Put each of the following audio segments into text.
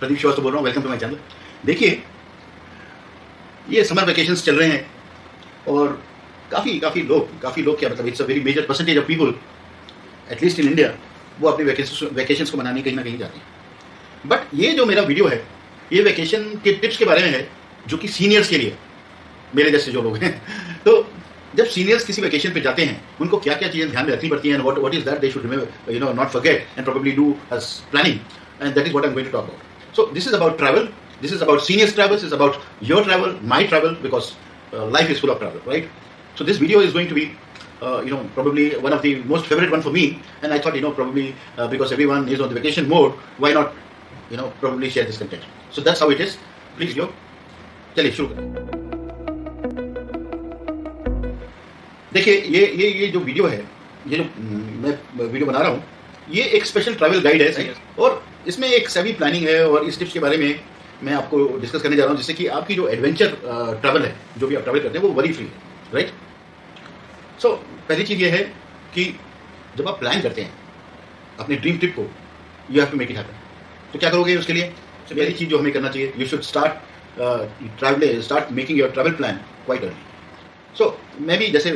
प्रदीप श्रीवास्तव बोल रहा हूँ। Welcome to my channel. देखिए, ये समर वेकेशंस चल रहे हैं और काफ़ी लोग क्या मतलब, it's a very major percentage of people at least in India, वो अपने वेकेशंस को मनाने कहीं ना कहीं जाते हैं। बट ये जो मेरा वीडियो है, ये वेकेशन के टिप्स के बारे में है, जो कि सीनियर्स के लिए, मेरे जैसे जो लोग हैं। तो जब सीनियर्स किसी वेकेशन पे जाते हैं, उनको क्या क्या चीज़ें ध्यान में रखनी पड़ती हैं, what is that they should remember, not forget and probably do as planning, and that is what I am going to talk about. So this is about travel, this is about seniors travel, this is about your travel, my travel, because life is full of travel, right? So this video is going to be probably one of the most favorite one for me, and I thought, probably because everyone is on the vacation mode, why not probably share this content. So that's how it is. Please go, चलिए शुरू करें। देखिए, ये जो video है, ये जो मैं वीडियो बना रहा हूँ, ये एक स्पेशल ट्रैवल गाइड है, और इसमें एक सभी प्लानिंग है, और इस टिप्स के बारे में मैं आपको डिस्कस करने जा रहा हूँ, जिससे कि आपकी जो एडवेंचर ट्रैवल है, जो भी आप ट्रैवल करते हैं, वो वरी फ्री है, राइट? सो पहली चीज़ ये है कि जब आप प्लान करते हैं अपने ड्रीम ट्रिप को, you have to make it happen. तो क्या करोगे उसके लिए? तो पहली चीज़ जो हमें करना चाहिए, you should start making your travel plan quite early. So मैं भी जैसे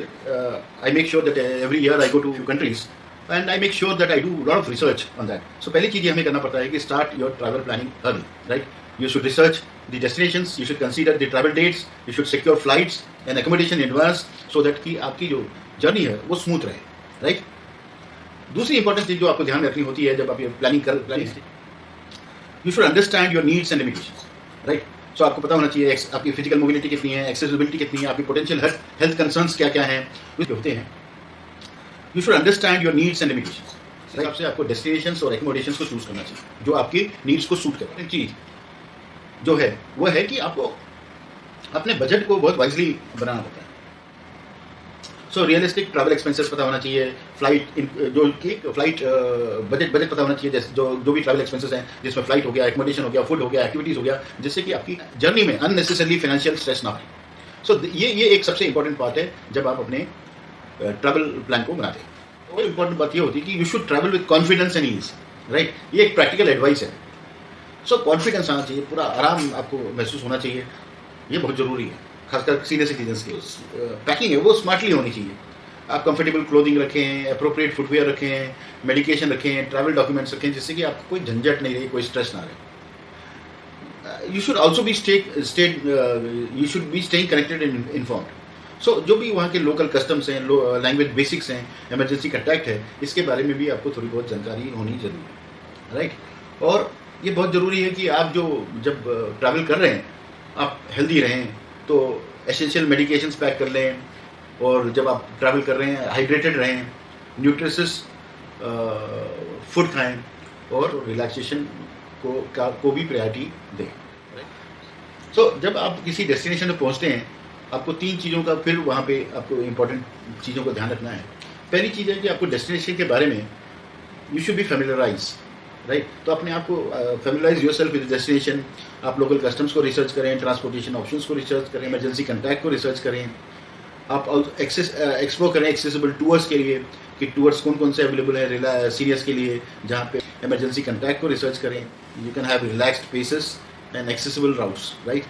I make sure that every year I go to countries and I make sure that I do a lot of research on that. So पहली चीज़ ये हमें करना पड़ता है कि start your travel planning early, right? You should research the destinations, you should consider the travel dates, you should secure flights and accommodation in advance so that कि आपकी जो जर्नी है वो स्मूथ रहे, right? दूसरी इंपॉर्टेंट चीज़ जो आपको ध्यान में रखनी होती है जब आप ये planning you should understand your needs and limitations, right? So आपको पता होना चाहिए आपकी फिजिकल मोबिलिटी कितनी है, एक्सेसिबिलिटी कितनी है, आपकी पोटेंशियल हेल्थ कंसर्न्स क्या क्या हैं, उसके होते हैं। You should understand your needs and limitations. हिसाब से आपको डेस्टिनेशंस और एकोमोडेशंस को चूज करना चाहिए जो आपकी नीड्स को सूट करे। चीज जो है वो है कि आपको अपने बजट को बहुत वाइजली बनाना पड़ता है। सो रियलिस्टिक ट्रैवल एक्सपेंसेस पता होना चाहिए, फ्लाइट बजट पता होना चाहिए, जैसे जो भी ट्रैवल एक्सपेंसेस हैं, जिसमें फ्लाइट हो गया, एकोमोडेशन हो गया, फूड हो गया, एक्टिविटीज हो गया, जिससे कि आपकी जर्नी में अननेसेसरली फाइनेंशियल स्ट्रेस ना हो। सो ये एक सबसे इंपॉर्टेंट पार्ट है जब आप अपने ट्रैवल प्लान को बनाते हैं। और इम्पोर्टेंट बात ये होती है कि you should travel with confidence and ease, right? ये एक प्रैक्टिकल एडवाइस है। सो कॉन्फिडेंस आना चाहिए, पूरा आराम आपको महसूस होना चाहिए, ये बहुत ज़रूरी है, खासकर सीनियर सिटीजन्स की। पैकिंग है वो स्मार्टली होनी चाहिए। आप कंफर्टेबल क्लोथिंग रखें, अप्रोप्रिएट फुटवेयर रखें, मेडिकेशन रखें, ट्रैवल डॉक्यूमेंट्स रखें, जिससे कि आपको कोई झंझट नहीं रहे, कोई स्ट्रेस ना रहे। You should also be staying connected and informed. So जो भी वहाँ के लोकल कस्टम्स हैं, लैंग्वेज बेसिक्स हैं, इमरजेंसी कंटैक्ट है, इसके बारे में भी आपको थोड़ी बहुत जानकारी होनी जरूरी है, राइट? और ये बहुत ज़रूरी है कि आप जब ट्रैवल कर रहे हैं आप हेल्दी रहें, तो एसेंशियल मेडिकेशंस पैक कर लें, और जब आप ट्रैवल कर रहे हैं हाइड्रेटेड रहें, न्यूट्रिशियस फूड खाएं, और रिलैक्सेशन को भी प्रायोरिटी दें। सो जब आप किसी डेस्टिनेशन पर पहुँचते हैं, आपको 3 चीज़ों का फिर वहाँ पे आपको इम्पोर्टेंट चीज़ों का ध्यान रखना है। पहली चीज़ है कि आपको डेस्टिनेशन के बारे में you should B familiarise, right? तो अपने आप को फेमिलराइज योरसेल्फ विद डेस्टिनेशन। आप लोकल कस्टम्स को रिसर्च करें, ट्रांसपोर्टेशन ऑप्शंस को रिसर्च करें, इमरजेंसी कंटैक्ट को रिसर्च करें। आप एक्सप्लोर करें एक्सेसिबल टूर्स के लिए कि टूर्स कौन से अवेलेबल है सीनियर्स के लिए, जहाँ पे इमरजेंसी कंटैक्ट को रिसर्च करें। You can have relaxed paces and accessible routes, right?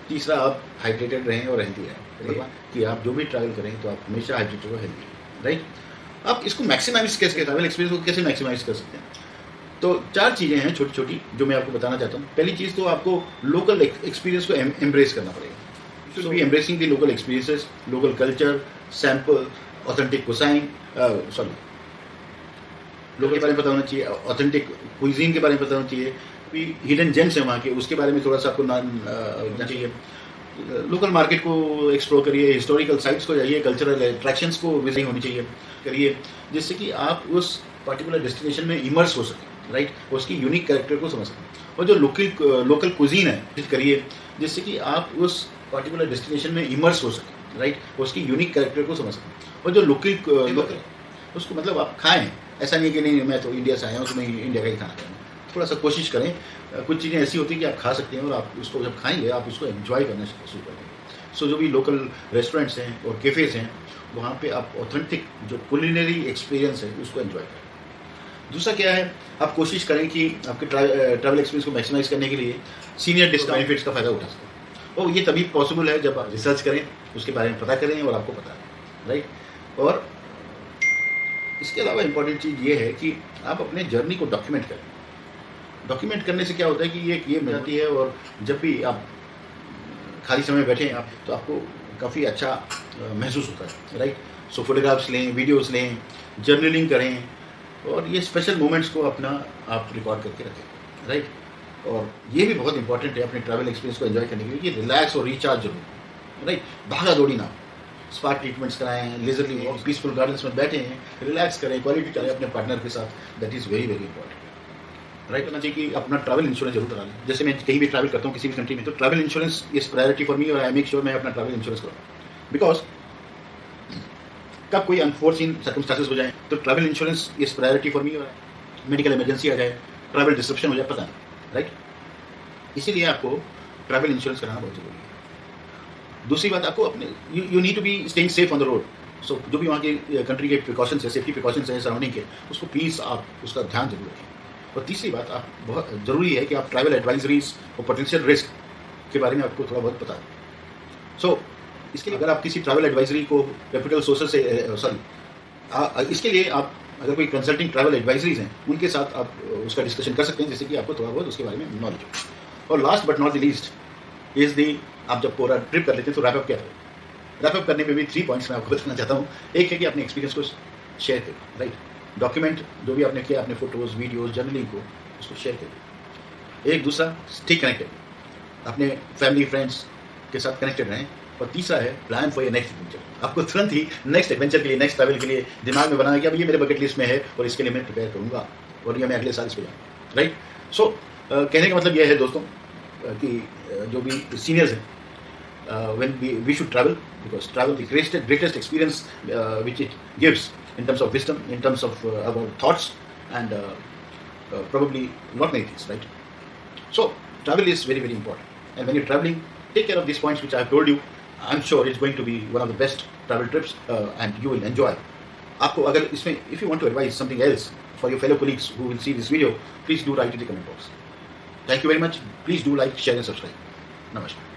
तीसरा, आप हाइड्रेटेड रहें और हेल्दी रहें, कि आप जो भी ट्रैवल करें तो आप हमेशा हाइड्रेटेड और हेल्दी, राइट? आप इसको मैक्सिमाइज कैसे, ट्रैवल एक्सपीरियंस को कैसे मैक्सिमाइज कर सकते हैं? तो 4 चीज़ें हैं छोटी छोटी जो मैं आपको बताना चाहता हूँ। पहली चीज़ तो आपको लोकल एक्सपीरियंस को एम्ब्रेस करना पड़ेगा। You should be embracing the local experiences, local culture, sample, authentic cuisine, लोगों के बारे में पता होना चाहिए, ऑथेंटिक कुइजीन के बारे में पता होना चाहिए, हिडन जेम्स है वहाँ के, उसके बारे में थोड़ा सा आपको जानना चाहिए। लोकल मार्केट को एक्सप्लोर करिए, हिस्टोरिकल साइट्स को जाइए, कल्चरल अट्रैक्शंस को विजिट होनी चाहिए करिए, जिससे कि आप उस पर्टिकुलर डेस्टिनेशन में इमर्स हो सकें, राइट? उसकी यूनिक कैरेक्टर को समझ सकें। और जो लोकल कुजीन है करिए, जिससे कि आप उस पर्टिकुलर डेस्टिनेशन में इमर्स हो सकें, राइट? उसकी यूनिक कैरेक्टर को समझ सकें। और जो लोकल उसको मतलब आप खाएँ, ऐसा नहीं कि नहीं मैं तो इंडिया से आया हूँ तो मैं इंडिया का ही खाना खाऊँ। थोड़ा सा कोशिश करें। कुछ चीज़ें ऐसी होती हैं कि आप खा सकते हैं, और आप उसको जब खाएंगे आप उसको एंजॉय करना शुरू करेंगे। सो जो भी लोकल रेस्टोरेंट्स हैं और कैफ़ेज़ हैं, वहाँ पे आप ऑथेंटिक जो कुलिनरी एक्सपीरियंस है उसको एंजॉय करें। दूसरा क्या है, आप कोशिश करें कि आपके ट्रैवल एक्सपीरियंस को मैक्सिमाइज करने के लिए सीनियर डिस्काउंट बेनिफिट्स का फ़ायदा उठा सकें। और ये तभी पॉसिबल है जब आप रिसर्च करें, उसके बारे में पता करें और आपको पता है, राइट। और इसके अलावा इम्पॉर्टेंट चीज़ ये है कि आप अपने जर्नी को डॉक्यूमेंट करें। डॉक्यूमेंट करने से क्या होता है कि ये मिलती है, और जब भी आप खाली समय बैठे आप तो आपको काफ़ी अच्छा महसूस होता है, राइट। सो फोटोग्राफ्स लें, वीडियोस लें, जर्नलिंग करें, और ये स्पेशल मोमेंट्स को अपना आप रिकॉर्ड करके रखें, राइट। और ये भी बहुत इंपॉर्टेंट है अपने ट्रैवल एक्सपीरियंस को एंजॉय करने के लिए कि रिलैक्स और रिचार्ज जरूर, राइट। भागा दौड़ी ना, स्पा ट्रीटमेंट्स कराएं, लेजरली वॉक, पीसफुल गार्डन्स में बैठे हैं, रिलैक्स करें, क्वालिटी करें अपने पार्टनर के साथ। That is very very important, right. करना चाहिए कि अपना ट्रैवल इंश्योरेंस जरूर करा लें। जैसे मैं कहीं भी ट्रैवल करता हूँ किसी भी कंट्री में, तो travel insurance is priority for me, और आई मेक श्योर मैं अपना ट्रैवल इंश्योरेंस कराऊँ। बिकॉज कब कोई अनफोर्सिन सर्कमस्टांसेस हो जाए तो travel insurance is priority for me, और मेडिकल इमरजेंसी आ जाए, ट्रैवल डिस्ट्रप्शन हो जाए, पता नहीं, राइट। इसीलिए आपको ट्रैवल इंश्योरेंस कराना बहुत जरूरी है। दूसरी बात, आपको अपने you need to be staying safe on the road. So जो भी वहाँ के कंट्री के प्रिकॉशंस है, सेफ्टी प्रिकॉशंस हैं सराउंडिंग के, उसको प्लीज़ आप उसका ध्यान जरूर रखें। और तीसरी बात, आप बहुत ज़रूरी है कि आप ट्रैवल एडवाइजरीज और पोटेंशियल रिस्क के बारे में आपको थोड़ा बहुत पता है। सो इसके लिए अगर आप किसी ट्रैवल एडवाइजरी को रेप्यूटेबल सोर्सेज से इसके लिए आप अगर कोई कंसल्टिंग ट्रैवल एडवाइजरीज हैं उनके साथ आप उसका डिस्कशन कर सकते हैं, जिससे कि आपको थोड़ा बहुत उसके बारे में नॉलेज हो। और last but not the least is the, आप जब पूरा ट्रिप कर लेते हैं तो रैपअप क्या है। रैपअप करने में भी 3 पॉइंट्स मैं आपको बताना चाहता हूँ। एक है कि अपने एक्सपीरियंस को शेयर करें, राइट। डॉक्यूमेंट जो भी आपने किया, अपने फोटोज़, वीडियोज़, जर्नलिंग को उसको शेयर करें। एक दूसरा, स्टे कनेक्टेड, अपने फैमिली फ्रेंड्स के साथ कनेक्टेड रहें। और तीसरा है, plan for your next adventure. आपको तुरंत ही नेक्स्ट एडवेंचर के लिए, नेक्स्ट ट्रैवल के लिए दिमाग में बनाना कि अब ये मेरे बकेट लिस्ट में है और इसके लिए मैं प्रिपेयर करूँगा और ये मैं अगले साल इस पर जाऊँगा, राइट। सो कहने का मतलब यह है दोस्तों कि जो भी सीनियर्स हैं, when we should travel, because travel is the greatest experience which it gives in terms of wisdom, in terms of our thoughts, and probably not many things, right? So travel is very very important, and when you're traveling, take care of these points which I have told you. I'm sure it's going to be one of the best travel trips, and you will enjoy. आपको अगर इसमें, if you want to advise something else for your fellow colleagues who will see this video, please do write in the comment box. Thank you very much. Please do like, share and subscribe. Namaskar.